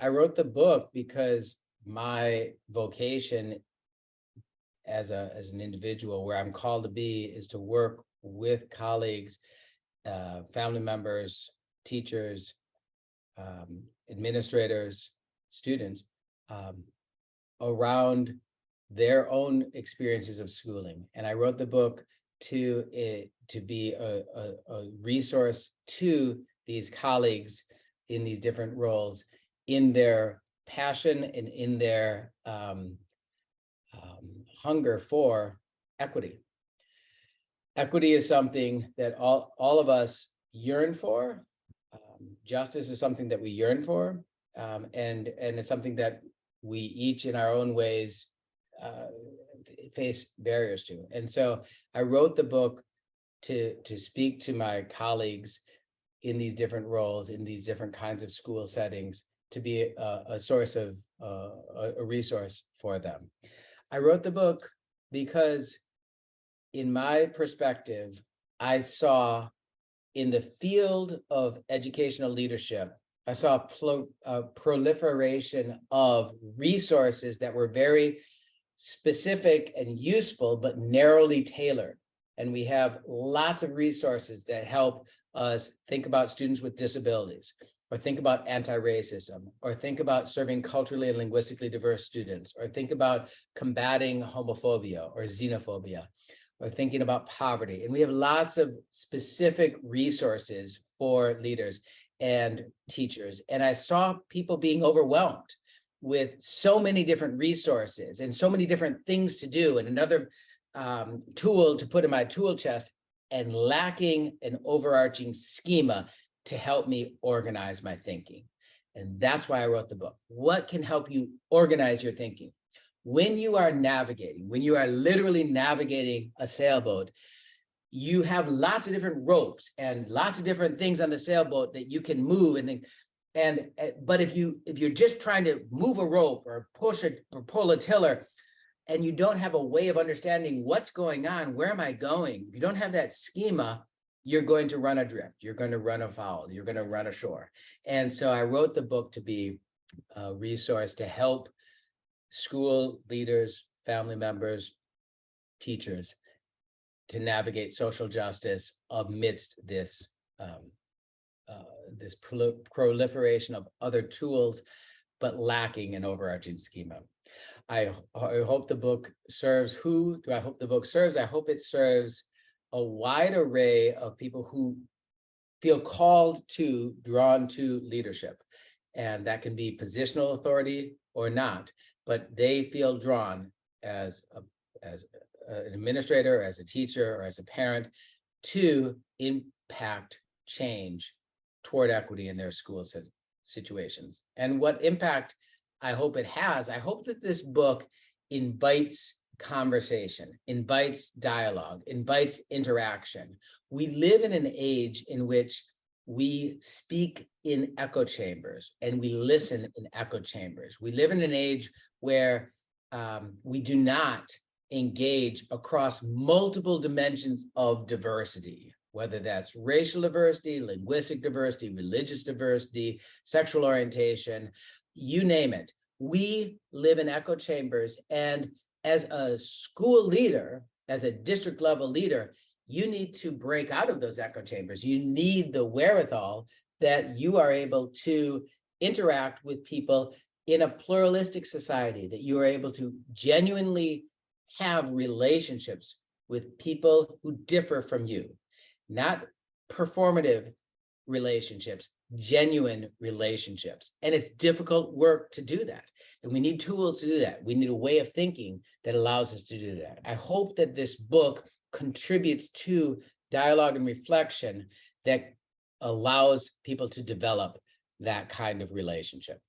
I wrote the book because my vocation as an individual, where I'm called to be, is to work with colleagues, family members, teachers, administrators, students, around their own experiences of schooling. And I wrote the book to be a resource to these colleagues in these different roles, in their passion and in their hunger for equity. Equity is something that all of us yearn for. Justice is something that we yearn for, and it's something that we each, in our own ways, face barriers to. And so I wrote the book to speak to my colleagues in these different roles, in these different kinds of school settings, to be a source of a resource for them. I wrote the book because, in my perspective, I saw in the field of educational leadership, I saw a proliferation of resources that were very specific and useful, but narrowly tailored. And we have lots of resources that help us think about students with disabilities, or think about anti-racism, or think about serving culturally and linguistically diverse students, or think about combating homophobia or xenophobia, or thinking about poverty. And we have lots of specific resources for leaders and teachers. And I saw people being overwhelmed with so many different resources and so many different things to do, and another tool to put in my tool chest, and lacking an overarching schema to help me organize my thinking. And that's why I wrote the book. What can help you organize your thinking? When you are navigating, when you are literally navigating a sailboat, you have lots of different ropes and lots of different things on the sailboat that you can move and think. But if you're just trying to move a rope or push it or pull a tiller, and you don't have a way of understanding what's going on, where am I going? If you don't have that schema, you're going to run adrift, you're going to run afoul, you're going to run ashore. And so I wrote the book to be a resource to help school leaders, family members, teachers, to navigate social justice amidst this proliferation of other tools, but lacking an overarching schema. I hope the book serves. Who do I hope the book serves? I hope it serves a wide array of people who feel called to, drawn to leadership. And that can be positional authority or not, but they feel drawn as an administrator, as a teacher, or as a parent, to impact change toward equity in their school situations. And what impact I hope it has, I hope that this book invites conversation, invites dialogue, invites interaction. We live in an age in which we speak in echo chambers and we listen in echo chambers. We live in an age where we do not engage across multiple dimensions of diversity, whether that's racial diversity, linguistic diversity, religious diversity, sexual orientation, you name it. We live in echo chambers. And as a school leader, as a district level leader, you need to break out of those echo chambers. You need the wherewithal that you are able to interact with people in a pluralistic society, that you are able to genuinely have relationships with people who differ from you, not performative relationships, genuine relationships. And it's difficult work to do that. And we need tools to do that. We need a way of thinking that allows us to do that. I hope that this book contributes to dialogue and reflection that allows people to develop that kind of relationship.